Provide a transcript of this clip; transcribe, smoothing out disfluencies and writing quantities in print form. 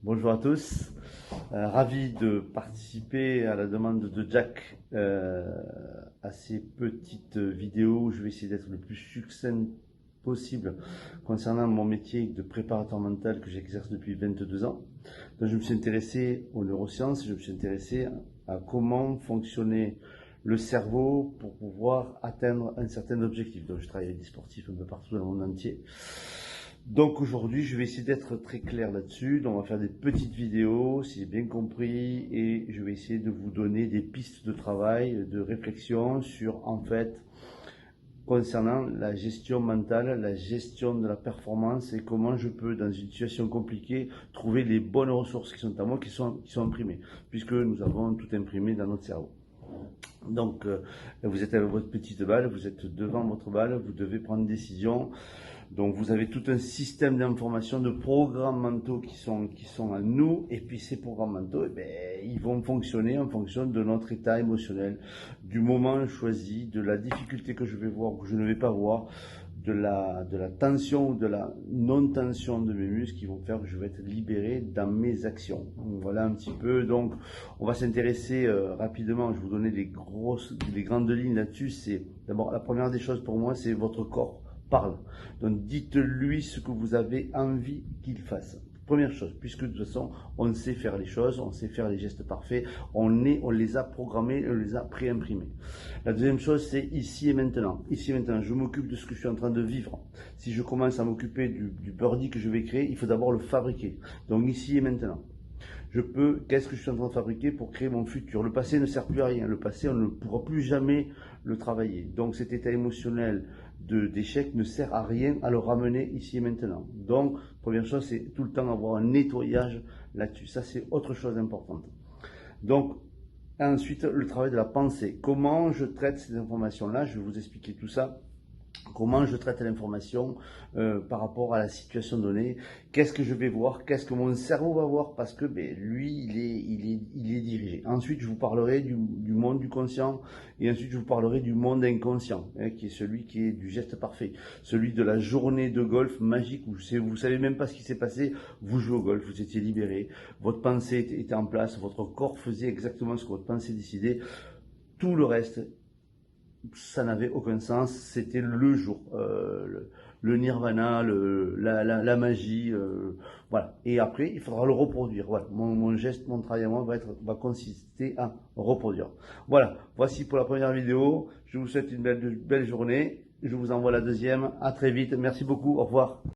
Bonjour à tous, ravi de participer à la demande de Jack à ces petites vidéos où je vais essayer d'être le plus succinct possible concernant mon métier de préparateur mental que j'exerce depuis 22 ans. Donc, je me suis intéressé aux neurosciences, je me suis intéressé à comment fonctionnait le cerveau pour pouvoir atteindre un certain objectif. Donc je travaille avec des sportifs un peu partout dans le monde entier. Donc aujourd'hui, je vais essayer d'être très clair là-dessus. Donc on va faire des petites vidéos, si j'ai bien compris, et je vais essayer de vous donner des pistes de travail, de réflexion sur, en fait, concernant la gestion mentale, la gestion de la performance et comment je peux, dans une situation compliquée, trouver les bonnes ressources qui sont à moi, qui sont imprimées, puisque nous avons tout imprimé dans notre cerveau. Donc, vous êtes avec votre petite balle, vous êtes devant votre balle, vous devez prendre une décision. Donc, vous avez tout un système d'informations, de programmes mentaux qui sont à nous. Et puis, ces programmes mentaux, ils vont fonctionner en fonction de notre état émotionnel, du moment choisi, de la difficulté que je vais voir ou que je ne vais pas voir, de la tension ou de la non-tension de mes muscles qui vont faire que je vais être libéré dans mes actions. Donc, voilà un petit peu. Donc, on va s'intéresser rapidement. Je vais vous donner les grandes lignes là-dessus. C'est d'abord la première des choses pour moi, c'est votre corps parle. Donc, dites-lui ce que vous avez envie qu'il fasse. Première chose, puisque de toute façon, on sait faire les choses, on sait faire les gestes parfaits, on les a programmés, on les a pré-imprimés. La deuxième chose, c'est ici et maintenant. Ici et maintenant, je m'occupe de ce que je suis en train de vivre. Si je commence à m'occuper du birdie que je vais créer, il faut d'abord le fabriquer. Donc ici et maintenant. Qu'est-ce que je suis en train de fabriquer pour créer mon futur? Le passé ne sert plus à rien. Le passé, on ne pourra plus jamais le travailler. Donc cet état émotionnel d'échec ne sert à rien à le ramener ici et maintenant. Donc, première chose, c'est tout le temps avoir un nettoyage là-dessus. Ça, c'est autre chose d'importante. Donc, ensuite, le travail de la pensée. Comment je traite ces informations-là? Je vais vous expliquer tout ça. Comment je traite l'information par rapport à la situation donnée, qu'est-ce que je vais voir, qu'est-ce que mon cerveau va voir, parce que lui, il est dirigé. Ensuite, je vous parlerai du monde du conscient, et ensuite, je vous parlerai du monde inconscient, qui est celui qui est du geste parfait, celui de la journée de golf magique, où vous savez même pas ce qui s'est passé, vous jouez au golf, vous étiez libéré, votre pensée était en place, votre corps faisait exactement ce que votre pensée décidait, tout le reste, ça n'avait aucun sens, c'était le jour, le nirvana, la magie, voilà. Et après, il faudra le reproduire. Voilà, mon geste, mon travail à moi va consister à reproduire. Voilà, voici pour la première vidéo. Je vous souhaite une belle journée. Je vous envoie la deuxième. À très vite. Merci beaucoup. Au revoir.